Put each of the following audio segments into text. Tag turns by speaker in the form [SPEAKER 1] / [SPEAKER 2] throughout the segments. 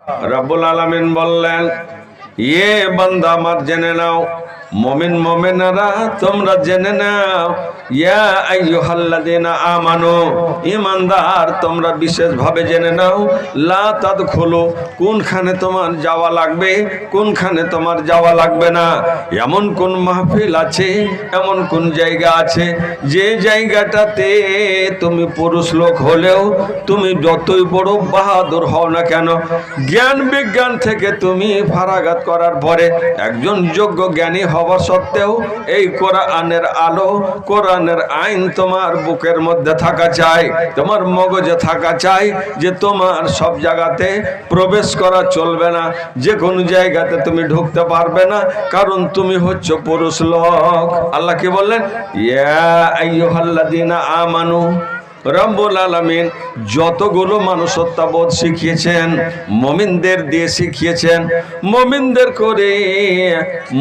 [SPEAKER 1] রব্বুল আলামিন বললেন, ইয়ে বান্দা আমার জেনে নাও, মুমিন মুমিনারা তোমরা জেনে নাও, ইয়া আইয়ুহাল্লাযীনা আমানু, ঈমানদার তোমরা বিশেষভাবে জেনে নাও, লা তাদখুলু, কোনখানে তোমার যাওয়া লাগবে, কোনখানে তোমার যাওয়া লাগবে না। এমন কোন মাহফিল আছে, এমন কোন জায়গা আছে যে জায়গাটাতে তুমি পুরুষ লোক হলেও তুমি যতই বড় বাহাদুর হও না কেন, জ্ঞান বিজ্ঞান থেকে তুমি ফারাগাত করার পরে একজন যোগ্য জ্ঞানী হওয়া সত্ত্বেও এই কোরআনের আলো, কোরআনের আইন তোমার বুকের মধ্যে থাকা চাই, তোমার মগজে থাকা চাই, যে তোমার সব জায়গাতে প্রবেশ করা চলবে না, যে কোনো জায়গাতে তুমি ঢুকতে পারবে না, কারণ তুমি হচ্ছ পুরুষ লোক। আল্লাহ কি বললেন? ইয়া আইয়ুহাল্লাযীনা আমানু। রব্বুল আলামিন যতগুলো মানুষত্ববোধ শিখিয়েছেন মুমিনদের দিয়ে শিখিয়েছেন, মুমিনদের করে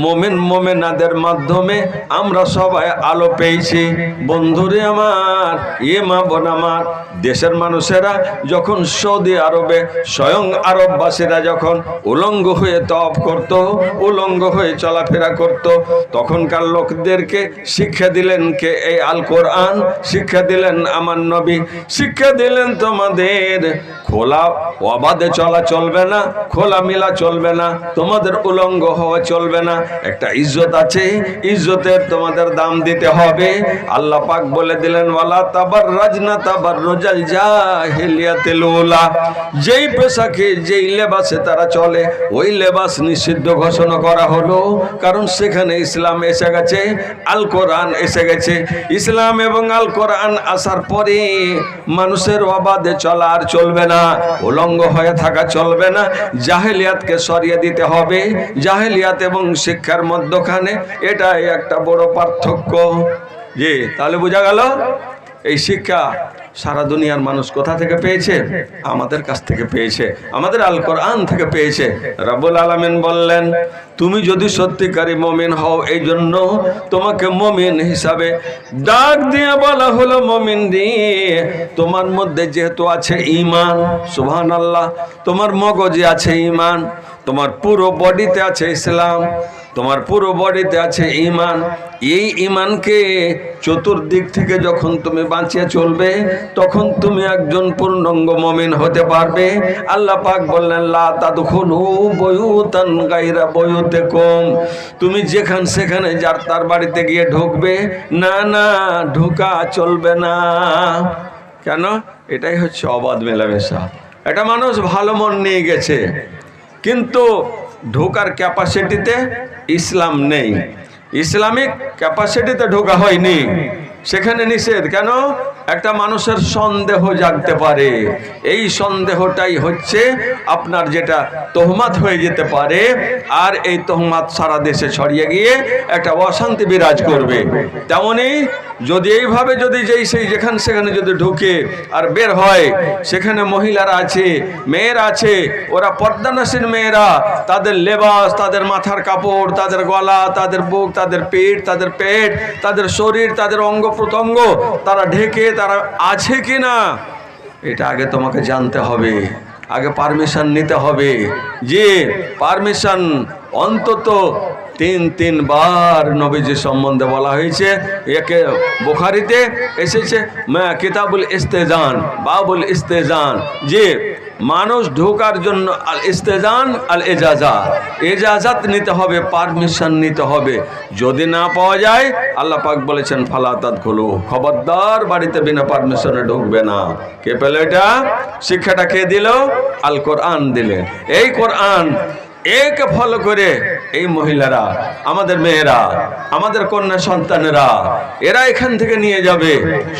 [SPEAKER 1] মুমিন মুমিনাদের মাধ্যমে আমরা সবাই আলো পেয়েছি। বন্ধুরে আমার, মা বোন আমার, দেশের মানুষেরা যখন সৌদি আরবে স্বয়ং আরববাসীরা যখন উলঙ্গ হয়ে তওয়াফ করত, উলঙ্গ হয়ে চলাফেরা করত, তখনকার লোকদেরকে শিক্ষা দিলেন কে? এই আল কোরআন। শিক্ষা দিলেন আমার নবী, শিক্ষা দিলেন তোমাদের খোলা অবাধে চলা চলবে না, খোলা মিলা চলবে না, তোমাদের উলঙ্গ হওয়া চলবে না। একটা ইজ্জত আছে, ইজ্জতের তোমাদের দাম দিতে হবে। আল্লাহ পাক বলে দিলেন, ওয়ালা তাবাররাজনা তাবাররুজাল জাহিলিয়াতিল উলা, যেই পোশাকে যেই লেবাসে তারা চলে ওই লেবাস নিষিদ্ধ ঘোষণা করা হলো, কারণ সেখানে ইসলাম এসে গেছে, আল কোরআন এসে গেছে। ইসলাম এবং আল কোরআন আসার পরে মানুষের অবাধে চলা আর চলবে না, উলঙ্গ হয়ে থাকা চলবে না, জাহেলিয়াতকে সরিয়ে দিতে হবে। জাহেলিয়াত এবং শিক্ষার মধ্যখানে এটাই একটা বড় পার্থক্য। জি, তাহলে বোঝা গেল এই শিক্ষা সারা দুনিয়ার মানুষ কোথা থেকে পেয়েছে? আমাদের কাছ থেকে পেয়েছে, আমাদের আল কোরআন থেকে পেয়েছে। রব্বুল আলামিন বললেন, তুমি যদি সত্যিকারী মুমিন হও, এই জন্য তোমাকে মুমিন হিসাবে ডাক দিয়ে বলা হলো মুমিন দিয়ে। তোমার মধ্যে যেহেতু আছে ঈমান, সুবহানাল্লাহ, তোমার মগজে আছে ঈমান, তোমার পুরো বডিতে আছে ইসলাম, তোমার পুরো বডিতে আছে ঈমান। এই ঈমানকে চতুর্দিক থেকে যখন তুমি বাঁচিয়ে চলবে, তখন তুমি একজন পূর্ণাঙ্গ মুমিন হতে পারবে। আল্লাহ পাক বললেন, লা তাদখুলু বুয়ুতান গায়রা বুয়ুতিকুম, তুমি যেখানে সেখানে যার তার বাড়িতে গিয়ে ঢুকবে না, না ঢোকা চলবে না। কেন? এটাই হচ্ছে অবাধ মেলামেশা। এটা মানুষ ভালো মন নিয়ে গেছে, কিন্তু ঢোকার ক্যাপাসিটিতে ইসলাম নেই, ইসলামিক ক্যাপাসিটিতে ঢোকা হয়নি, সেখানে নিষেধ। কেন? একটা মানুষের সন্দেহ জাগতে পারে, এই সন্দেহটাই হচ্ছে আপনার যেটা তোহমাত হয়ে যেতে পারে, আর এই তোহমাত সারা দেশে ছড়িয়ে গিয়ে একটা অশান্তি বিরাজ করবে। তেমনি যদি এইভাবে যদি যেই সেই যেখানে সেখানে যদি ঢুকে আর বের হয়, সেখানে মহিলারা আছে, মেয়েরা আছে, ওরা পর্দানাসীন মেয়েরা, তাদের লেবাস, তাদের মাথার কাপড়, তাদের গলা, তাদের বুক, তাদের পিঠ, তাদের পেট, তাদের শরীর, তাদের অঙ্গ প্রত্যঙ্গ তারা ঢেকে তারা আছে কি না, এটা আগে তোমাকে জানতে হবে, আগে পারমিশন নিতে হবে। যে পারমিশন অন্তত তিন বার নবীজি সম্বন্ধে বলা হয়েছে। একে বুখারীতে এসেছে কিতাবুল ইস্তেজান, বাবুল ইস্তেজান, যে মানুষ ঢোকার জন্য আল ইস্তেজান আল এজাজাত, এজাজাত নিতে হবে, পারমিশন নিতে হবে। যদি না পাওয়া যায়, আল্লাহ পাক বলেছেন ফালা তাদখুলু, খবরদার বাড়িতে বিনা পারমিশনে ঢুকবে না। কে পেল এটা? শিক্ষাটা কে দিল? আল কোরআন দিলেন। এই কোরআন একে ফলো করে এই মহিলারা, আমাদের মেয়েরা, আমাদের কন্যা সন্তানেরা, এরা এখান থেকে নিয়ে যাবে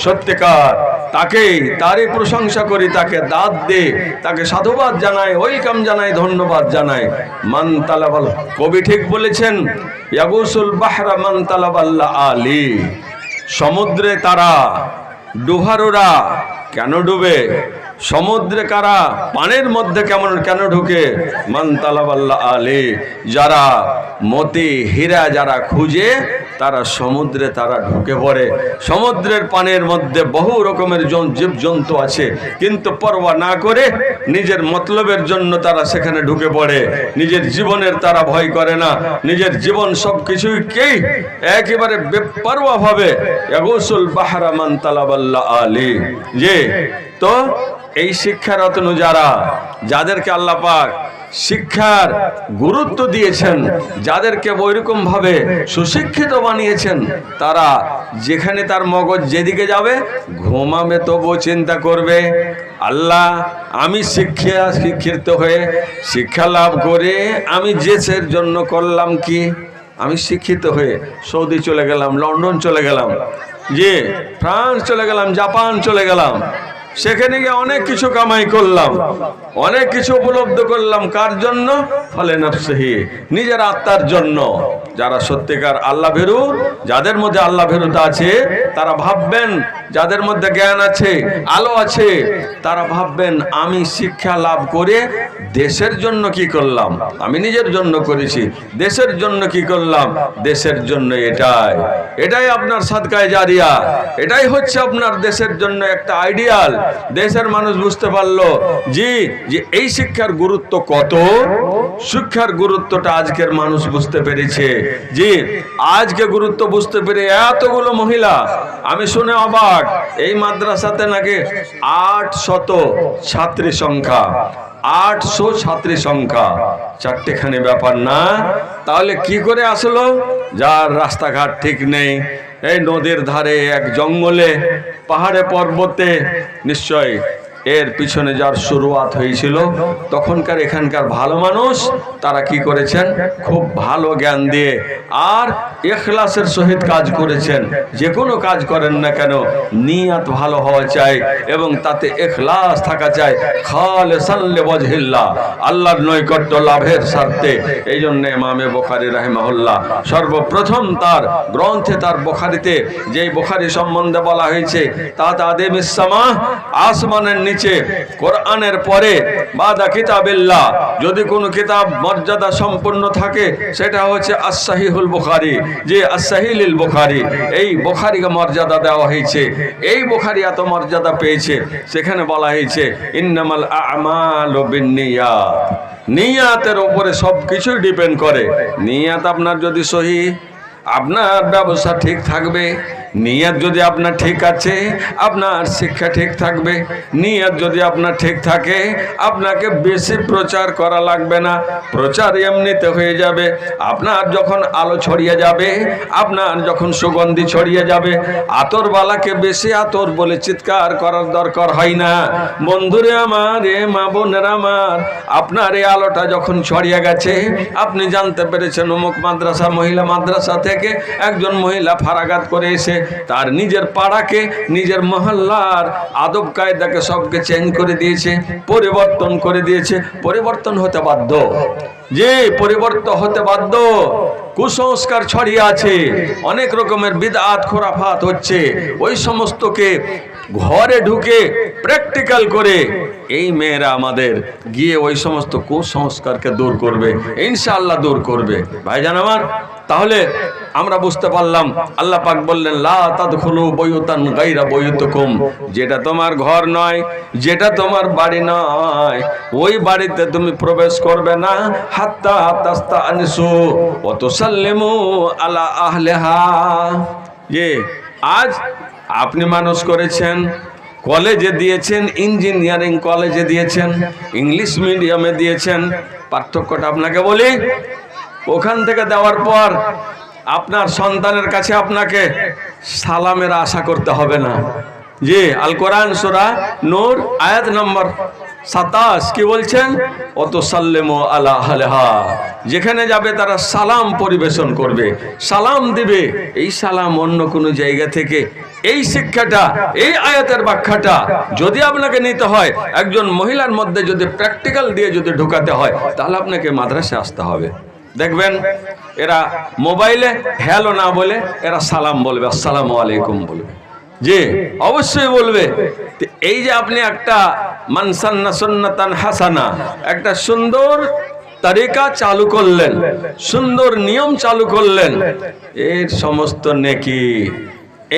[SPEAKER 1] সত্যিকার। তাকেই তারই প্রশংসা করি, তাকে দাদ দে, তাকে সাধুবাদ জানাই, ওয়েলকাম জানাই, ধন্যবাদ জানাই। মান তালাবাল, কবি ঠিক বলেছেন, ইয়াগুসুল বাহরা মান তালাবাল্লা আলী, সমুদ্রে তারা ডুভারোরা কেন ডুবে? সমুদ্রে কারা? পানির মধ্যে কেন ঢুকে? মান তালাবাল্লা আলী, যারা মতি হীরা যারা খুঁজে তারা সমুদ্রে তারা ঢুকে পড়ে। সমুদ্রের পানির মধ্যে বহু রকমের জীবজন্তু আছে, কিন্তু পরোয়া না করে নিজের মতলবের জন্য তারা সেখানে ঢুকে পড়ে। নিজের জীবনের তারা ভয় করে না, নিজের জীবন সবকিছুকেই একেবারে বেপরোয়া ভাবে ইয়াগুসুল বাহরা মান তালাবাল্লা আলী। যে তো এই শিক্ষারত্ন যাদেরকে আল্লাহ পাক শিক্ষার গুরুত্ব দিয়েছেন, যাদেরকে ওইরকম ভাবে সুশিক্ষিত বানিয়েছেন, তারা যেখানে তার মগজ যেদিকে যাবে ঘুমাবে তবুও চিন্তা করবে, আল্লাহ আমি শিক্ষিত হয়ে শিক্ষা লাভ করে আমি দেশের জন্য করলাম কি? আমি শিক্ষিত হয়ে সৌদি চলে গেলাম, লন্ডন চলে গেলাম, যে ফ্রান্স চলে গেলাম, জাপান চলে গেলাম, সেখানে গিয়ে অনেক কিছু কামাই করলাম, অনেক কিছু উপলব্ধ করলাম। কার জন্য? ফলে নফসিহি, নিজের আত্মার জন্য। যারা সত্যিকার আল্লাহ ভীরু, যাদের মধ্যে আল্লাহ ভীরুতা আছে, তারা ভাববেন, যাদের মধ্যে জ্ঞান আছে, আলো আছে, তারা ভাববেন আমি শিক্ষা লাভ করে দেশের জন্য কি করলাম? আমি নিজের জন্য করেছি, দেশের জন্য কি করলাম? দেশের জন্য এটাই আপনার সাদকায়ে জারিয়া, এটাই হচ্ছে আপনার দেশের জন্য একটা আইডিয়াল। দেশের মানুষ বুঝতে পারলো যে এই শিক্ষার গুরুত্ব কত। শিক্ষার গুরুত্বটা আজকের মানুষ বুঝতে পেরেছে। যে আজকে গুরুত্ব বুঝতে পেরে এতগুলো মহিলা, আমি শুনে অবাক, এই মাদ্রাসাতে নাকি 800 ছাত্রী সংখ্যা, 800 ছাত্রী সংখ্যা, চারটেখানি ব্যাপার না? তাহলে কি করে আসলো? যার রাস্তাঘাট ঠিক নেই, এই নদীর ধারে, এক জঙ্গলে, পাহাড়ে পর্বতে, নিশ্চয় এর পিছনে যার শুরুয়াত হয়েছিল তখনকার এখানকার ভালো মানুষ, তারা কি করেছেন? খুব ভালো জ্ঞান দিয়ে আর ইখলাসের সহিত কাজ করেছেন। যে কোনো কাজ করেন না কেন নিয়ত ভালো হওয়া চাই এবং তাতে ইখলাস থাকা চাই, খালিসান লিওয়াজহিল্লাহ, আল্লাহর নৈকট্য লাভের স্বার্থে। এই জন্য ইমামে বুখারী রাহিমাহুল্লাহ সর্বপ্রথম তার গ্রন্থে, তার বুখারীতে, যেই বুখারী সম্বন্ধে বলা হয়েছে তাতাদিমিস সামা, আসমানের নিচে কোরআনের পরে বাদা কিতাবিল্লাহ যদি কোনো কিতাব মর্যাদা সম্পন্ন থাকে সেটা হচ্ছে আস-সাহিহুল বুখারী। যে আস-সাহিহুল বুখারী, এই বুখারীকে মর্যাদা দেওয়া হয়েছে। এই বুখারী এত মর্যাদা পেয়েছে, সেখানে বলা হয়েছে ইন্নামাল আ'মালু বিন্নিয়াত, নিয়াতের উপরে সবকিছু ডিপেন্ড করে। নিয়াত আপনার যদি সহি, আপনার ব্যবসা ঠিক থাকবে। নিয়ত যদি আপনার ঠিক আছে, আপনার শিক্ষা ঠিক থাকবে। নিয়ত যদি আপনার ঠিক থাকে, আপনাকে বেশি প্রচার করা লাগবে না, প্রচার এমনিতে হয়ে যাবে। আপনার যখন আলো ছড়িয়ে যাবে, আপনার যখন সুগন্ধি ছড়িয়ে যাবে, আতরবালাকে বেশি আতর বলে চিৎকার করার দরকার হয় না। বন্ধুরে আমার, এ মা বোনেরা আমার, আপনার এই আলোটা যখন ছড়িয়ে গেছে, আপনি জানতে পেরেছেন অমুক মাদ্রাসা, মহিলা মাদ্রাসা থেকে একজন মহিলা ফারাগাত করে এসে তার নিজের পাড়াকে, নিজের মহল্লার আদব কায়দাকে সবকে চেঞ্জ করে দিয়েছে, পরিবর্তন করে দিয়েছে। পরিবর্তন হতে বাধ্য, যে পরিবর্তন হতে বাধ্য। কুসংস্কার ছড়িয়ে আছে, অনেক রকমের বিদআত খুরাফাত হচ্ছে, ওই সমস্তকে ঘরে ঢুকে প্র্যাকটিক্যাল করে এই মেয়েরা আমাদের গিয়ে ওই সমস্ত কুসংস্কারকে দূর করবে, ইনশাআল্লাহ দূর করবে। ভাইজান আমার, তাহলে আমরা বুঝতে পারলাম আল্লাহ পাক বললেন লা তাদখুলু বুয়ুতান গায়রা বুয়ুতিকুম, যেটা তোমার ঘর নয়, যেটা তোমার বাড়ি নয়, ওই বাড়িতে তুমি প্রবেশ করবে না হাত্তা তাস্তানিসু ওয়া তুসাল্লিমু আলা আহলিহা। যে আজ আপনি মানুষ করেছেন, কলেজে দিয়েছেন, ইঞ্জিনিয়ারিং কলেজে দিয়েছেন, ইংলিশ মিডিয়ামে দিয়েছেন, পার্থক্যটা আপনাকে বলি, ওখান থেকে দেওয়ার পর আপনার সন্তানের কাছে আপনাকে সালামের আশা করতে হবে না। যে আল কোরআন সূরা নূর আয়াত নম্বর 27 কি বলছেন? অত সাল্লেমু আলা আহলিহা, যেখানে যাবে তারা সালাম পরিবেশন করবে, সালাম দিবে। এই সালাম অন্য কোনো জায়গা থেকে এই শিক্ষাটা, এই আয়াতের ব্যাখ্যাটা যদি আপনাকে নিতে হয়, একজন মহিলার মধ্যে যদি প্র্যাকটিক্যাল দিয়ে যদি ঢোকাতে হয়, তাহলে আপনাকে মাদ্রাসায় আসতে হবে। দেখবেন এরা মোবাইলে হ্যালো না বলে এরা সালাম বলবে, আসসালামু আলাইকুম বলবে। যে অবশ্যই বলবে। এই যে আপনি একটা মানসান্না সুন্নাতান হাসানা, একটা সুন্দর তরিকা চালু করলেন, সুন্দর নিয়ম চালু করলেন, এর সমস্ত নেকি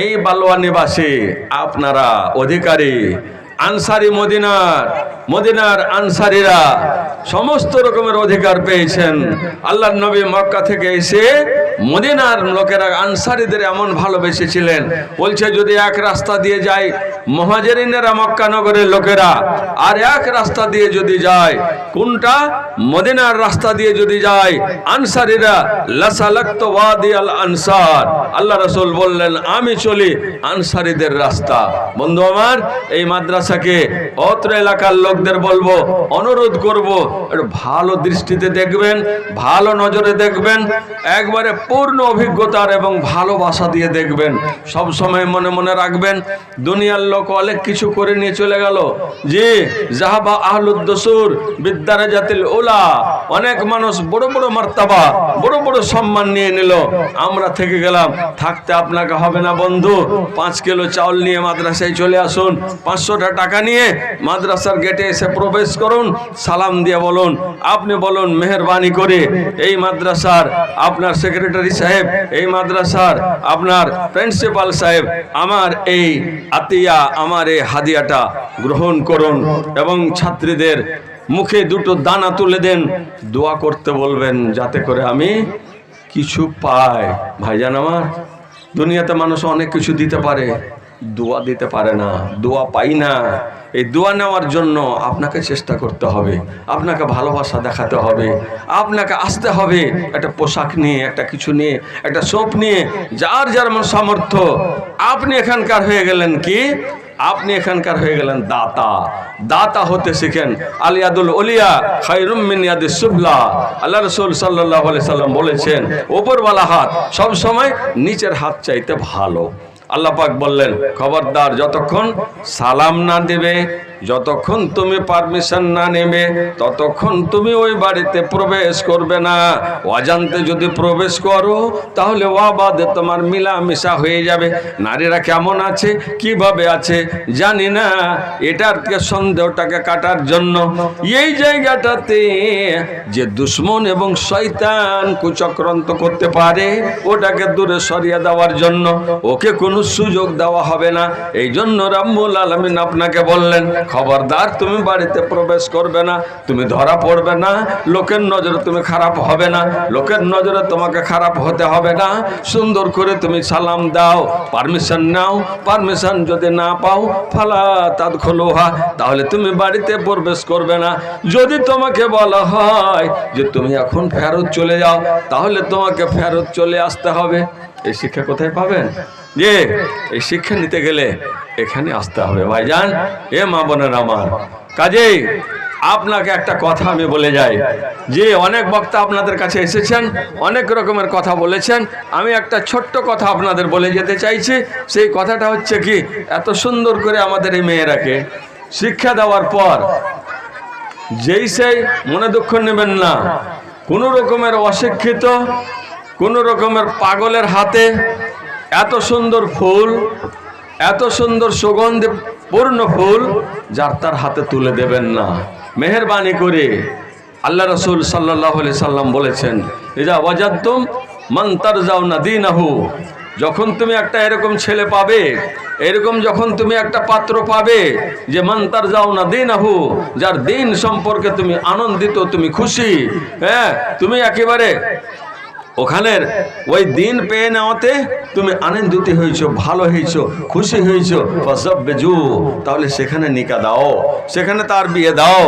[SPEAKER 1] এই বালুয়া নিবাসী আপনারা অধিকারী। আনসারি মদিনার আনসারীরা সমস্ত রকমের অধিকার পেয়েছেন। আল্লাহর নবী মক্কা থেকে এসে মদিনার লোকেরা আনসারীদের এমন ভালোবেসেছিলেন, বলছে যদি এক রাস্তা দিয়ে যায় মুহাজিরিনেরা মক্কা নগরের লোকেরা, আর এক রাস্তা দিয়ে যদি যায়, কোনটা? মদিনার রাস্তা দিয়ে যদি যায় আনসারীরা, লাসালাকতু ওয়াদিয়াল আনসার, আল্লাহ রাসূল বললেন আমি চলি আনসারীদের রাস্তা। বন্ধু আমার, এই মাদ্রাসাকে অত্র এলাকার লোকদের বলবো, অনুরোধ করব, একটু ভালো দৃষ্টিতে দেখবেন, ভালো নজরে দেখবেন, একবারে পূর্ণ অভিজ্ঞতার এবং ভালোবাসা দিয়ে দেখবেন। সব সময় মনে মনে রাখবেন, দুনিয়ার লোক অনেক কিছু করে নিয়ে চলে গেল, জি জাহাবা আহলুদ দুসুর বিদ্দারাজাতিল উলা, অনেক মানুষ বড় বড় মার্তাবা, বড় বড় সম্মান নিয়ে নিল, আমরা থেকে গেলাম। থাকতে আপনাকে হবে না বন্ধু, 5 কিলো চাউল নিয়ে মাদ্রাসায় চলে আসুন, 500টা টাকা নিয়ে মাদ্রাসার গেটে এসে প্রবেশ করুন, সালাম দিয়ে বলুন, আপনি বলুন মেহেরবানি করে এই মাদ্রাসার আপনার সেক্রেটারি সাহেব, এই মাদ্রাসার আপনার প্রিন্সিপাল সাহেব, আমার এই আতিয়া, আমার এই হাদিয়াটা গ্রহণ করুন এবং ছাত্রীদের মুখে 2টো দানা তুলে দেন, দোয়া করতে বলবেন যাতে করে আমি কিছু পাই। ভাইজান আমার, দুনিয়াতে মানুষ অনেক কিছু দিতে পারে, দোয়া দিতে পারে না, দোয়া পাই না। এই দোয়া নেওয়ার জন্য আপনাকে চেষ্টা করতে হবে, আপনাকে ভালোবাসা দেখাতে হবে, আপনাকে আসতে হবে একটা পোশাক নিয়ে, একটা কিছু নিয়ে, একটা সোপ নিয়ে, যার যার সামর্থ্য। আপনি এখানকার হয়ে গেলেন কি? আপনি এখানকার হয়ে গেলেন দাতা। দাতা হতে শিখেন। আলিয়াদুল ওলিয়া খায়রুম মিন ইয়াদিস সুবলা, আল্লাহ রাসূল সাল্লাল্লাহু আলাইহি সাল্লাম বলেছেন, ওপরওয়ালা হাত সব সময় নিচের হাত চাইতে ভালো। আল্লাহ পাক বললেন, খবরদার যতক্ষণ সালাম না দেবে, যতক্ষণ তুমি পারমিশন না নেবে, ততক্ষণ তুমি ওই বাড়িতে প্রবেশ করবে না। অজান্তে যদি প্রবেশ করো তাহলে ওয়াবাদে তোমার মিলামিশা হয়ে যাবে। নারীরা কেমন আছে, কিভাবে আছে জানি না, এটার সন্দেহটাকে কাটার জন্য এই জায়গাটাতে যে দুশ্মন এবং শয়তান কুচক্রান্ত করতে পারে, ওটাকে দূরে সরিয়ে দেওয়ার জন্য ওকে কোনো সুযোগ দেওয়া হবে না। এই জন্য রাব্বুল আলামিন আপনাকে বললেন, খবরদার তুমি বাড়িতে প্রবেশ করবে না, তুমি ধরা পড়বে না, লোকের নজরে তুমি খারাপ হবে না, লোকের নজরে তোমাকে খারাপ হতে হবে না। সুন্দর করে তুমি সালাম দাও, পারমিশন নাও, পারমিশন যদি না পাও ফালা তাদখুলুহা, তাহলে তুমি বাড়িতে প্রবেশ করবে না। যদি তোমাকে বলা হয় যে তুমি এখন ফেরত চলে যাও, তাহলে তোমাকে ফেরত চলে আসতে হবে। এই শিক্ষা কোথায় পাবেন? যে এই শিক্ষা নিতে গেলে এখানে আসতে হবে। ভাইজান, এ মা বোনের আমার, কাজেই আপনাকে একটা কথা আমি বলে যাই, যে অনেক বক্তা আপনাদের কাছে এসেছেন, অনেক রকমের কথা বলেছেন, আমি একটা ছোট্ট কথা আপনাদের বলে যেতে চাইছি। সেই কথাটা হচ্ছে কি, এত সুন্দর করে আমাদের এই মেয়েরাকে শিক্ষা দেওয়ার পর যেই সেই মনে দুঃখ নেবেন না, কোনো রকমের অশিক্ষিত, কোনো রকমের পাগলের হাতে এত সুন্দর ফুল, এত সুন্দর সুগন্ধে পূর্ণ ফুল যার তার হাতে তুলে দেবেন না। মেহেরবানি করে আল্লাহ রাসূল সাল্লাল্লাহু আলাইহি সাল্লাম বলেছেন, ইজা ওয়াজাদতুম মান তারজাউনা দীনাহু, যখন তুমি একটা এরকম ছেলে পাবে, এরকম যখন তুমি একটা পাত্র পাবে যে মান তারজাউনা দীনাহু, যার দিন সম্পর্কে তুমি আনন্দিত, তুমি খুশি, হ্যাঁ, তুমি একেবারে ওখানের ওই দিন পেয়ে নেওয়াতে তুমি আনন্দিত হয়েছো, ভালো হয়েছো, খুশি হয়েছো, ফাসাববিজু, তাহলে সেখানে নিকাহ দাও, সেখানে তার বিয়ে দাও।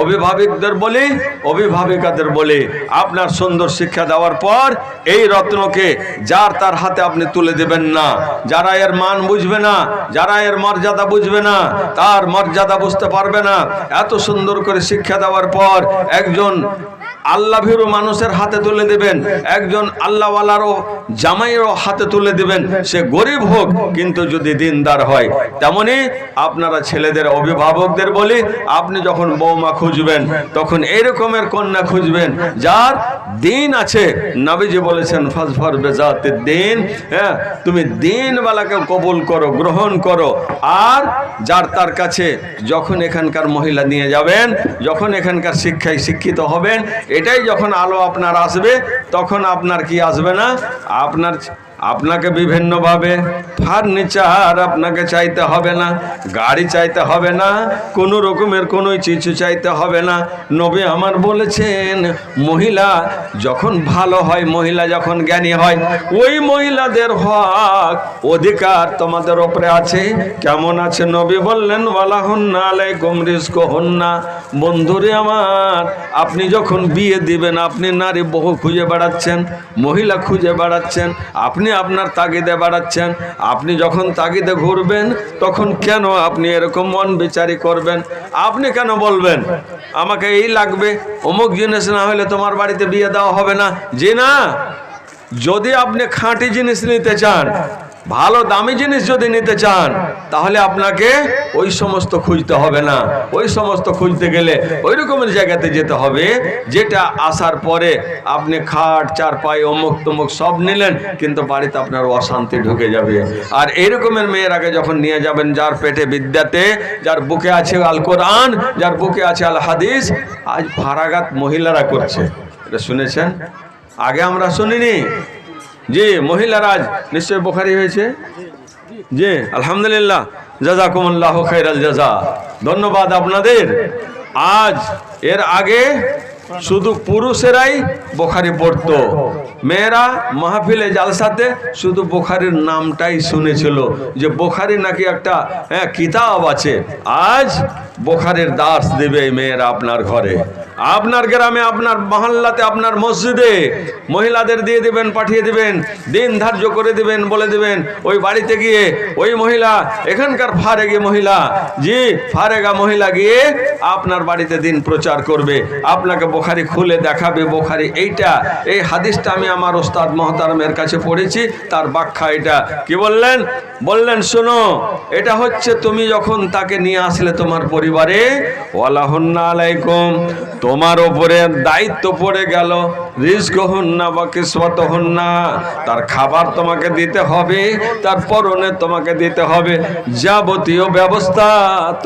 [SPEAKER 1] অভিভাবকদের বলি, অভিভাবিকাদের বলি, আপনার সুন্দর শিক্ষা দেওয়ার পর এই রত্নকে যার তার হাতে আপনি তুলে দেবেন না। যারা এর মান বুঝবে না, যারা এর মর্যাদা বুঝবে না, তার মর্যাদা বুঝতে পারবে না। এত সুন্দর করে শিক্ষা দেওয়ার পর একজন আল্লাহ ভীরু মানুষের হাতে তুলে দেবেন, একজন আল্লাহওয়ালারও জামাইয়েরও হাতে তুলে দেবেন, সে গরিব হোক কিন্তু যদি দিনদার হয়। তেমনি আপনারা ছেলেদের অভিভাবকদের বলি, আপনি যখন বৌমা খুঁজবেন তখন এরকমের কন্যা খুঁজবেন যার দিন আছে। নবীজি বলেছেন ফাজফার বেজাতিদ দিন, হ্যাঁ তুমি দিনওয়ালাকে কবুল করো, গ্রহণ করো। আর যার তার কাছে যখন এখানকার মহিলা নিয়ে যাবেন, যখন এখানকার শিক্ষায় শিক্ষিত হবেন, এটাই যখন আলো আপনার আসবে, তখন আপনার কি আসবে না, আপনাকে বিভিন্নভাবে ফার্নিচার আপনাকে চাইতে হবে না, গাড়ি চাইতে হবে না, কোনো রকমের কোনো কিছু চাইতে হবে না। নবী আমার বলেছেন মহিলা যখন ভালো হয়, মহিলা যখন জ্ঞানী হয়, ওই মহিলাদের হক অধিকার তোমাদের উপরে আছে। কেমন আছে? নবী বললেন ওয়ালাহুন্না আলাইকুম রিজকুহুন্না। বন্ধুরে আমার, আপনি যখন বিয়ে দিবেন, আপনি নারী বহু খুঁজে বেড়াচ্ছেন, মহিলা খুঁজে বেড়াচ্ছেন, আপনি আপনার তাগিদে বেড়াচ্ছেন। আপনি যখন তাগিদে ঘুরবেন তখন কেন আপনি এরকম মন বিচারি করবেন? আপনি কেন বলবেন আমাকে এই লাগবে, অমুক জিনিস না হলে তোমার বাড়িতে বিয়ে দেওয়া হবে না? যে না, যদি আপনি খাঁটি জিনিস নিতে চান, ভালো দামি জিনিস যদি নিতে চান, তাহলে আপনাকে ওই সমস্ত খুঁজতে হবে না। ওই সমস্ত খুঁজতে গেলে ওই রকমের জায়গাতে যেতে হবে যেটা আসার পরে আপনি খাট চারপাই অমুক তমুক সব নিলেন, কিন্তু বাড়িতে আপনার অশান্তি ঢুকে যাবে। আর এরকমের মেয়েরাকে যখন নিয়ে যাবেন, যার পেটে বিদ্যাতে, যার বুকে আছে আল কোরআন, যার বুকে আছে আল হাদিস, আজ ফারাগাত মহিলারা করছে। এটা শুনেছেন? আগে আমরা শুনিনি। জি, মহিলারা আজ নিশ্চয় বুখারী হয়েছে। জি আলহামদুলিল্লাহ, জাযাকুমুল্লাহু খাইরাল জাযা, ধন্যবাদ আপনাদের। আজ এর আগে শুধু পুরুষেরাই বুখারী পড়তো, মেয়েরা মাহফিলে জালসাতে শুধু বুখারীর নামটাই শুনেছিল যে বুখারী নাকি একটা কিতাব আছে। আজ বুখারীর দার্স দেবে মেয়েরা আপনার ঘরে, আপনার গ্রামে, আপনার মহল্লাতে, আপনার মসজিদে মহিলাদের দিয়ে দিবেন, পাঠিয়ে দিবেন, দিন ধার্য করে দিবেন, বলে দিবেন ওই বাড়িতে গিয়ে ওই মহিলা, এখানকার ফারেগি মহিলা, জি ফারেগা মহিলা গিয়ে আপনার বাড়িতে দিন প্রচার করবে, আপনাকে বুখারী খুলে দেখাবে। বুখারী এইটা, এই হাদিসটা আমি আমার ওস্তাদ মহতারমের কাছে পড়েছি, তার ব্যাখ্যা এটা। কি বললেন? বললেন শোনো, এটা হচ্ছে তুমি যখন তাকে নিয়ে আসলে তোমার পরিবারে, ওয়ালাহুন্না আলাইকুম, তোমার উপরে দায়িত্ব পড়ে গেল রিজকুহুন্না ওয়া কিসওয়াতুহুন্না, তার খাবার তোমাকে দিতে হবে, তার পরনে তোমাকে দিতে হবে, যাবতীয় ব্যবস্থা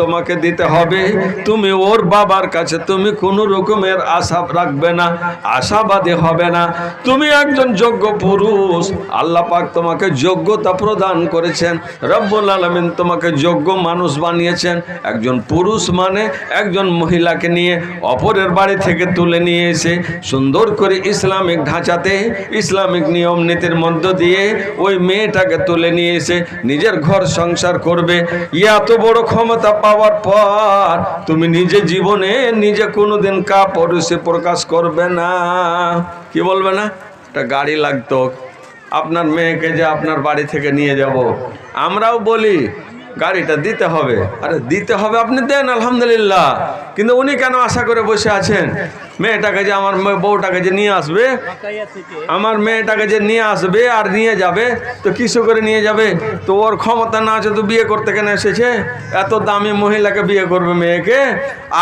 [SPEAKER 1] তোমাকে দিতে হবে। তুমি ওর বাবার কাছে তুমি কোনো রকমের আশা রাখবে না, আশাবাদী হবে না। তুমি একজন যোগ্য পুরুষ, আল্লাহ পাক তোমাকে যোগ্যতা প্রদান করেছেন, রব্বুল আলামিন তোমাকে যোগ্য মানুষ বানিয়েছেন। একজন পুরুষ মানে একজন মহিলাকে নিয়ে অপরের বাড়ি থেকে তুলে নিয়ে এসে সুন্দর করে ইসলামিক ঢাঁচাতে, ইসলামিক নিয়ম নীতির মধ্য দিয়ে ওই মেয়েটাকে তুলে নিয়ে এসে নিজের ঘর সংসার করবে। এত বড় ক্ষমতা পাওয়ার পর তুমি নিজে জীবনে নিজে কোনোদিন কাপুরুষে প্রকাশ করবে না। কি বলবে না? একটা গাড়ি লাগতো, আপনার মেয়েকে যে আপনার বাড়ি থেকে নিয়ে যাব, আমরাও বলি গাড়িটা দিতে হবে। আরে দিতে হবে, আপনি দেন আলহামদুলিল্লাহ, কিন্তু উনি কেন আশা করে বসে আছেন মেয়েটাকে যে আমার বউটাকে যে নিয়ে আসবে, আমার মেয়েটাকে যে নিয়ে আসবে আর নিয়ে যাবে, তো কিছু করে নিয়ে যাবে? তো ওর ক্ষমতা না আছে তো বিয়ে করতে কেন এসেছে? এত দামি মহিলাকে বিয়ে করবে মেয়েকে,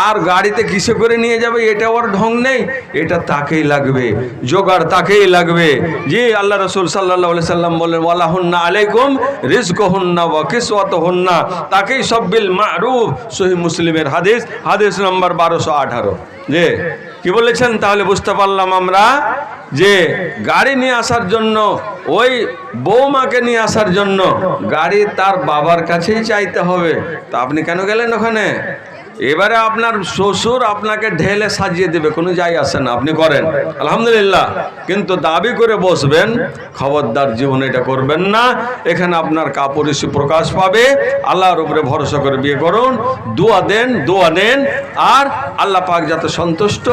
[SPEAKER 1] আর গাড়িতে কিছু করে নিয়ে যাবে, এটা ওর ঢং নেই। এটা তাকেই লাগবে, জোগাড় তাকেই লাগবে। জি আল্লাহ রাসূল সাল্লাল্লাহু আলাইহি সাল্লাম বলেন ওয়ালাহুন্না আলাইকুম রিজকুহুন্না ওয়া কিসওয়াতুহুন্না, তাকেই সব বিল মারুফ, সহিহ মুসলিমের হাদিস, হাদিস নম্বর 1218। জি কি বলেছেন? তাহলে বুঝতে পারলাম আমরা যে গাড়ি নিয়ে আসার জন্য, ওই বৌমাকে নিয়ে আসার জন্য গাড়ি তার বাবার কাছেই চাইতে হবে। তো আপনি কেন গেলেন ওখানে? এবারে আপনার শ্বশুর আপনাকে ঢেলে সাজিয়ে দেবে, কোনো যাই আসে না, আপনি করেন আলহামদুলিল্লাহ, কিন্তু দাবি করে বসবেন, খবরদার জীবনে এটা করবেন না। এখানে আপনার কাপুরুষি প্রকাশ পাবে। আল্লাহর উপরে ভরসা করে বিয়ে করুন, দোয়া দেন, দোয়া নেন, আর আল্লাহ পাক যাতে সন্তুষ্ট,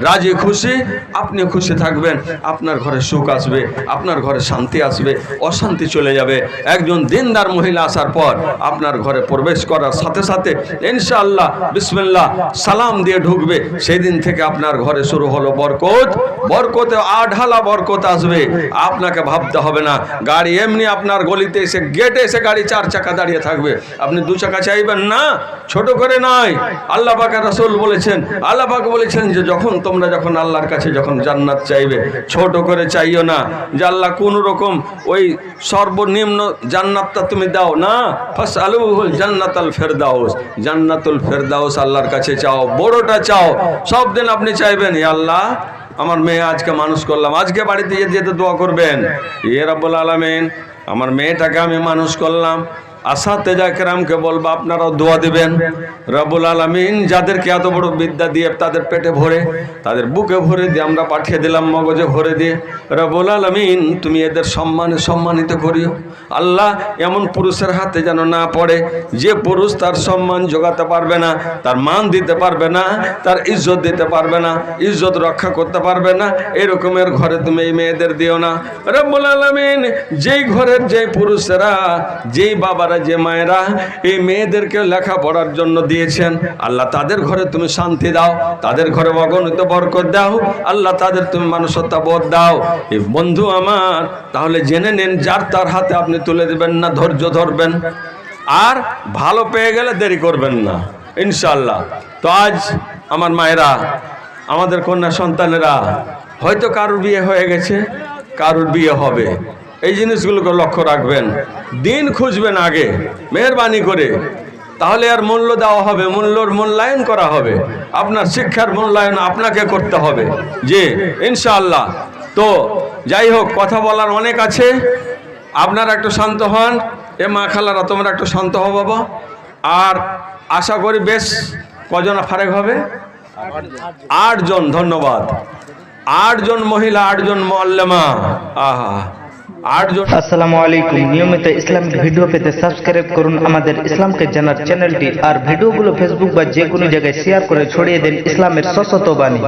[SPEAKER 1] রাজি খুশি, আপনি খুশি থাকবেন, আপনার ঘরে সুখ আসবে, আপনার ঘরে শান্তি আসবে, অশান্তি চলে যাবে। একজন দিনদার মহিলা আসার পর আপনার ঘরে প্রবেশ করার সাথে সাথে ইনশাআল্লাহ বিসমিল্লাহ সালাম দিয়ে ঢুকবে, সেই দিন থেকে আপনার ঘরে শুরু হলো বরকত। বরকতে আঢালা বরকত আসবে, আপনাকে ভাবতে হবে না। গাড়ি এমনি আপনার গলিতে এসে গেটে এসে গাড়ি 4 চাকা দাঁড়িয়ে থাকবে, আপনি 2 চাকা চাইবেন না, ছোট করে নয়। আল্লাহ পাকের রাসূল বলেছেন, আল্লাহ পাক বলেছেন যে তোমরা যখন আল্লাহর কাছে যখন জান্নাত চাইবে, ছোট করে চাইও না যে আল্লাহ কোন রকম ওই সর্বনিম্ন জান্নাতটা তুমি দাও না। ফাসআলুহুল জান্নাতাল ফেরদাউস, জান্নাতুল ফেরদাউস আল্লাহর কাছে চাও, বড়টা চাও। সব দিন আপনি চাইবেন, হে আল্লাহ আমার মেয়ে আজকে মানুষ করলাম, আজকে বাড়িতে যেতে দোয়া করবেন, ইয়ে রব্বুল আলামিন আমার মেয়েটাকে আমি মানুষ করলাম। আসাতেজা কেরামকে বলবো আপনারাও দোয়া দিবেন, রব্বুল আলামিন যাদেরকে এত বড় বিদ্যা দিয়ে তাদের পেটে ভরে, তাদের বুকে ভরে দিয়ে আমরা পাঠিয়ে দিলাম, মগজে ভরে দিয়ে, রব্বুল আলামিন তুমি এদের সম্মানিত করিও। আল্লাহ এমন পুরুষের হাতে যেন না পড়ে যে পুরুষ তার সম্মান জোগাতে পারবে না, তার মান দিতে পারবে না, তার ইজ্জত দিতে পারবে না, ইজ্জত রক্ষা করতে পারবে না, এরকমের ঘরে তুমি এই মেয়েদের দিও না। রব্বুল আলামিন যেই ঘরের যেই পুরুষেরা, যেই বাবারা, যে মায়েরা এই মেয়েদেরকে লেখাপড়ার জন্য দিয়েছেন, আল্লাহ তাদের ঘরে তুমি শান্তি দাও, তাদের ঘরে অগণিত বরকত দাও, আল্লাহ তাদের তুমি মানুষত্ব বোধ দাও। এই বন্ধু আমার, তাহলে জেনে নেন যার তার হাতে আপনি তুলে দেবেন না, ধৈর্য ধরবেন, আর ভালো পেয়ে গেলে দেরি করবেন না ইনশাআল্লাহ। তো আজ আমার মায়েরা, আমাদের কন্যা সন্তানেরা, হয়তো কারোর বিয়ে হয়ে গেছে, কারোর বিয়ে হবে, এই জিনিসগুলোকে লক্ষ্য রাখবেন, দিন খুঁজবেন আগে মেহেরবানি করে, তাহলে আর মূল্য দেওয়া হবে, মূল্যায়ন করা হবে, আপনার শিক্ষার মূল্যায়ন আপনাকে করতে হবে, জি ইনশাআল্লাহ। তো যাই হোক, কথা বলার অনেক আছে, আপনারা একটু শান্ত হন। এ মা খালারা তোমরা একটু শান্ত হও বাবা। আর আশা করি বেশ কজন ফারেক হবে, 8 জন, ধন্যবাদ। 8 জন মহিলা, 8 জন মুআল্লিমা, আহা 8 জন।
[SPEAKER 2] আসসালামু আলাইকুম। নিয়মিত ইসলামিক ভিডিও পেতে সাবস্ক্রাইব করুন আমাদের ইসলামকে জানার চ্যানেলটি, আর ভিডিওগুলো ফেসবুক বা যে কোনো জায়গায় শেয়ার করে ছড়িয়ে দিন ইসলামের সশত বাণী।